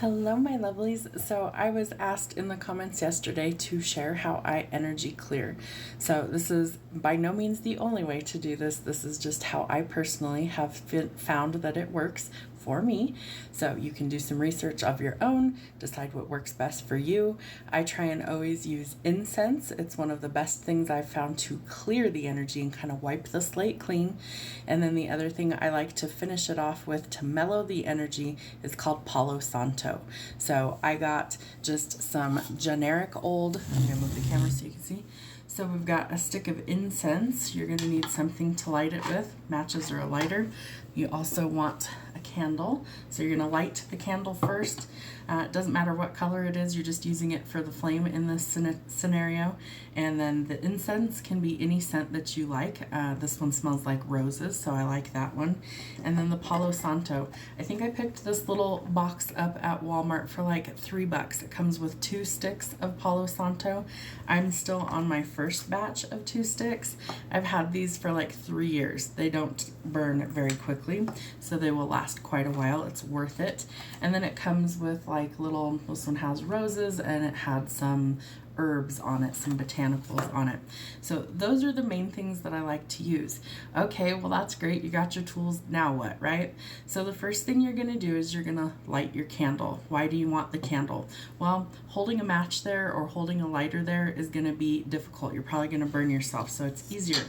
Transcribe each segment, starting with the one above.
Hello, my lovelies. So I was asked in the comments yesterday to share how I energy clear. So this is by no means the only way to do this. This is just how I personally have found that it works for me. So you can do some research of your own, decide what works best for you. I try and always use incense. It's one of the best things I've found to clear the energy and kind of wipe the slate clean. And then the other thing I like to finish it off with to mellow the energy is called Palo Santo. So I got just some generic old, I'm gonna move the camera so you can see. So we've got a stick of incense. You're gonna need something to light it with, matches or a lighter. You also want a candle. So you're gonna light the candle first. It doesn't matter what color it is, you're just using it for the flame in this scenario. And then the incense can be any scent that you like. This one smells like roses, so I like that one. And then the Palo Santo. I think I picked this little box up at Walmart for like $3. It comes with 2 sticks of Palo Santo. I'm still on my first batch of 2 sticks. I've had these for like 3 years. They don't burn very quickly, so they will last quite a while. It's worth it. And then it comes with like little, this one has roses and it had some herbs on it, some botanicals on it. So those are the main things that I like to use. Okay, well that's great. You got your tools. Now what, right? So the first thing you're going to do is you're going to light your candle. Why do you want the candle? Well, holding a match there or holding a lighter there is going to be difficult. You're probably going to burn yourself, so it's easier.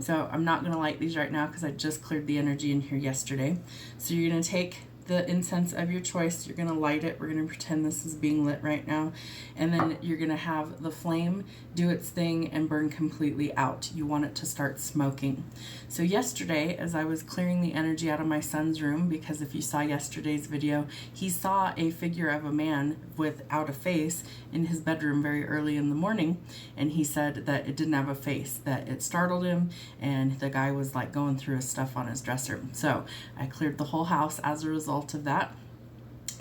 So I'm not going to light these right now because I just cleared the energy in here yesterday. So you're going to take the incense of your choice. You're going to light it. We're going to pretend this is being lit right now. And then you're going to have the flame do its thing and burn completely out. You want it to start smoking. So yesterday, as I was clearing the energy out of my son's room, because if you saw yesterday's video, he saw a figure of a man without a face in his bedroom very early in the morning. And he said that it didn't have a face, that it startled him, and the guy was like going through his stuff on his dresser. So I cleared the whole house as a result of that.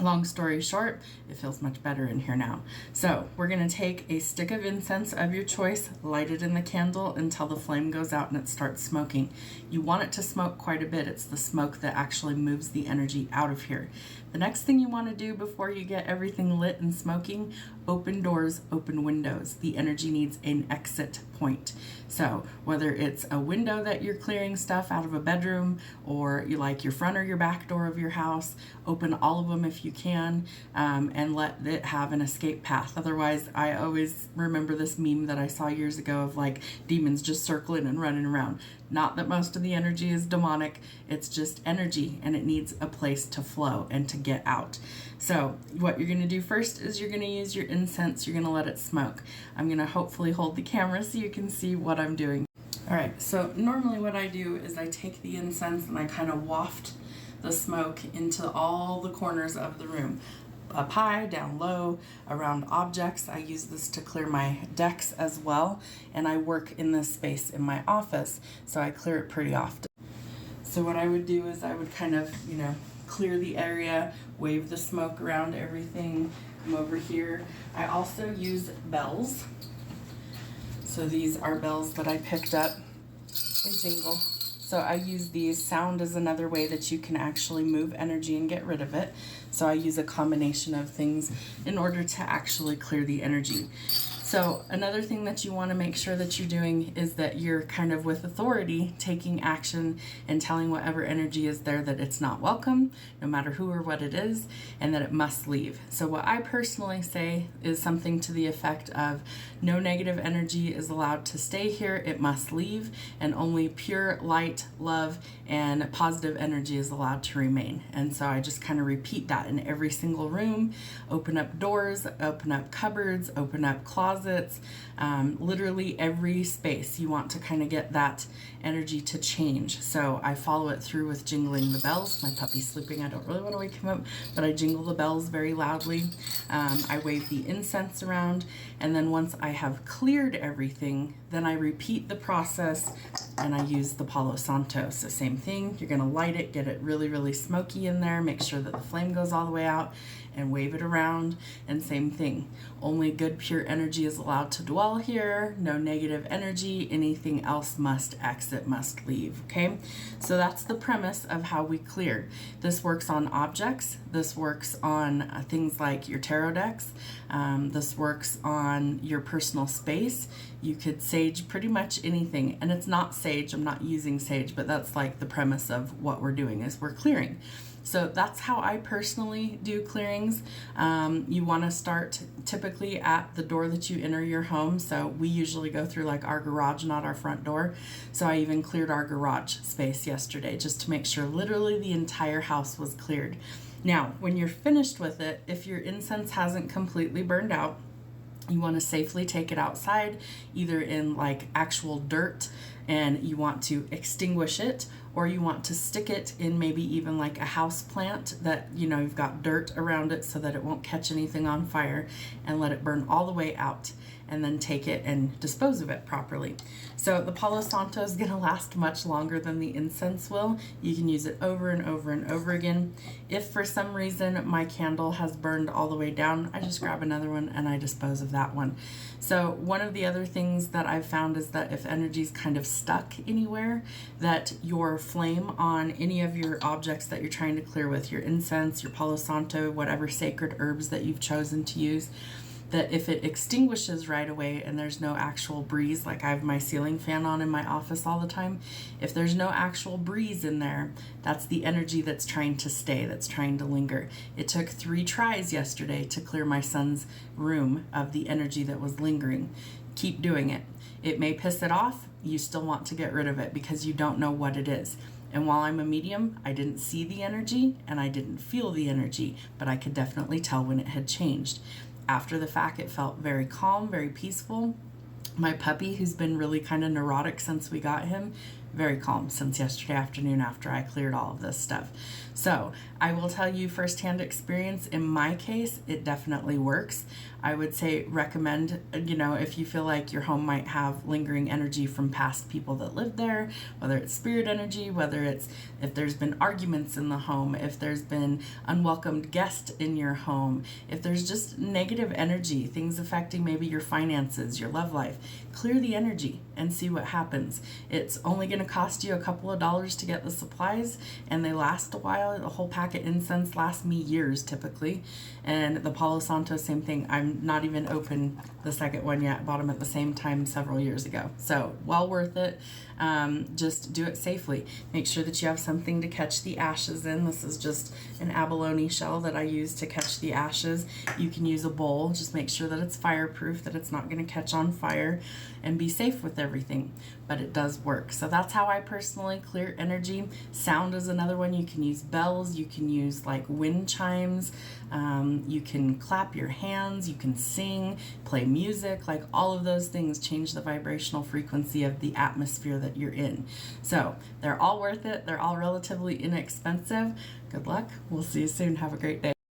Long story short, it feels much better in here now. So we're going to take a stick of incense of your choice, light it in the candle until the flame goes out and it starts smoking. You want it to smoke quite a bit. It's the smoke that actually moves the energy out of here. The next thing you want to do before you get everything lit and smoking, open doors, open windows. The energy needs an exit point. So whether it's a window that you're clearing stuff out of a bedroom, or you like your front or your back door of your house, open all of them if you can, and let it have an escape path. Otherwise, I always remember this meme that I saw years ago of like demons just circling and running around. Not that most of the energy is demonic, it's just energy and it needs a place to flow and to get out. So what you're going to do first is you're going to use your incense, you're going to let it smoke. I'm going to hopefully hold the camera so you can see what I'm doing. All right, so normally what I do is I take the incense and I kind of waft the smoke into all the corners of the room. Up high, down low, around objects. I use this to clear my decks as well, and I work in this space in my office, so I clear it pretty often. So what I would do is I would kind of, clear the area, wave the smoke around everything, come over here. I also use bells. So these are bells that I picked up. They jingle. So I use these. Sound is another way that you can actually move energy and get rid of it. So I use a combination of things in order to actually clear the energy. So another thing that you want to make sure that you're doing is that you're kind of with authority taking action and telling whatever energy is there that it's not welcome, no matter who or what it is, and that it must leave. So what I personally say is something to the effect of no negative energy is allowed to stay here, it must leave, and only pure light, love, and positive energy is allowed to remain. And so I just kind of repeat that in every single room. Open up doors, open up cupboards, open up closets, literally every space. You want to kind of get that energy to change. So I follow it through with jingling the bells. My puppy's sleeping. I don't really want to wake him up, but I jingle the bells very loudly. I wave the incense around, and then once I have cleared everything, then I repeat the process and I use the Palo Santo. So same thing, you're gonna light it, get it really, really smoky in there, make sure that the flame goes all the way out, and wave it around. And same thing, only good pure energy is allowed to dwell here, no negative energy, anything else must exit, must leave, okay? So that's the premise of how we clear. This works on objects, this works on things like your tarot decks, this works on your personal space. You could sage pretty much anything, and it's not sage, I'm not using sage, but that's like the premise of what we're doing is we're clearing. So that's how I personally do clearings. You want to start typically at the door that you enter your home. So we usually go through like our garage, not our front door. So I even cleared our garage space yesterday just to make sure literally the entire house was cleared. Now, when you're finished with it, if your incense hasn't completely burned out, you want to safely take it outside, either in like actual dirt and you want to extinguish it, or you want to stick it in maybe even like a house plant that, you know, you've got dirt around it so that it won't catch anything on fire, and let it burn all the way out, and then take it and dispose of it properly. So the Palo Santo is going to last much longer than the incense will. You can use it over and over and over again. If for some reason my candle has burned all the way down, I just grab another one and I dispose of that one. So one of the other things that I've found is that if energy's kind of stuck anywhere, that your flame on any of your objects that you're trying to clear with, your incense, your Palo Santo, whatever sacred herbs that you've chosen to use, that if it extinguishes right away and there's no actual breeze, like I have my ceiling fan on in my office all the time, if there's no actual breeze in there, that's the energy that's trying to stay, that's trying to linger. It took 3 tries yesterday to clear my son's room of the energy that was lingering. Keep doing it. It may piss it off, you still want to get rid of it because you don't know what it is. And while I'm a medium, I didn't see the energy and I didn't feel the energy, but I could definitely tell when it had changed. After the fact, it felt very calm, very peaceful. My puppy, who's been really kind of neurotic since we got him, very calm since yesterday afternoon after I cleared all of this stuff. So I will tell you firsthand experience. In my case, it definitely works. I would say recommend, you know, if you feel like your home might have lingering energy from past people that lived there, whether it's spirit energy, whether it's if there's been arguments in the home, if there's been unwelcomed guests in your home, if there's just negative energy, things affecting maybe your finances, your love life, clear the energy and see what happens. It's only going to cost you a couple of dollars to get the supplies, and they last a while. A whole pack of incense lasts me years typically, and the Palo Santo, same thing. I'm not even open the second one yet. I bought them at the same time several years ago, so well worth it. Just do it safely. Make sure that you have something to catch the ashes in. This is just an abalone shell that I use to catch the ashes. You can use a bowl. Just make sure that it's fireproof, that it's not going to catch on fire, and be safe with everything. But it does work. So that's how I personally clear energy. Sound is another one. You can use bells. You can use like wind chimes. You can clap your hands. You can sing, play music. Like all of those things change the vibrational frequency of the atmosphere that you're in. So they're all worth it. They're all relatively inexpensive. Good luck. We'll see you soon. Have a great day.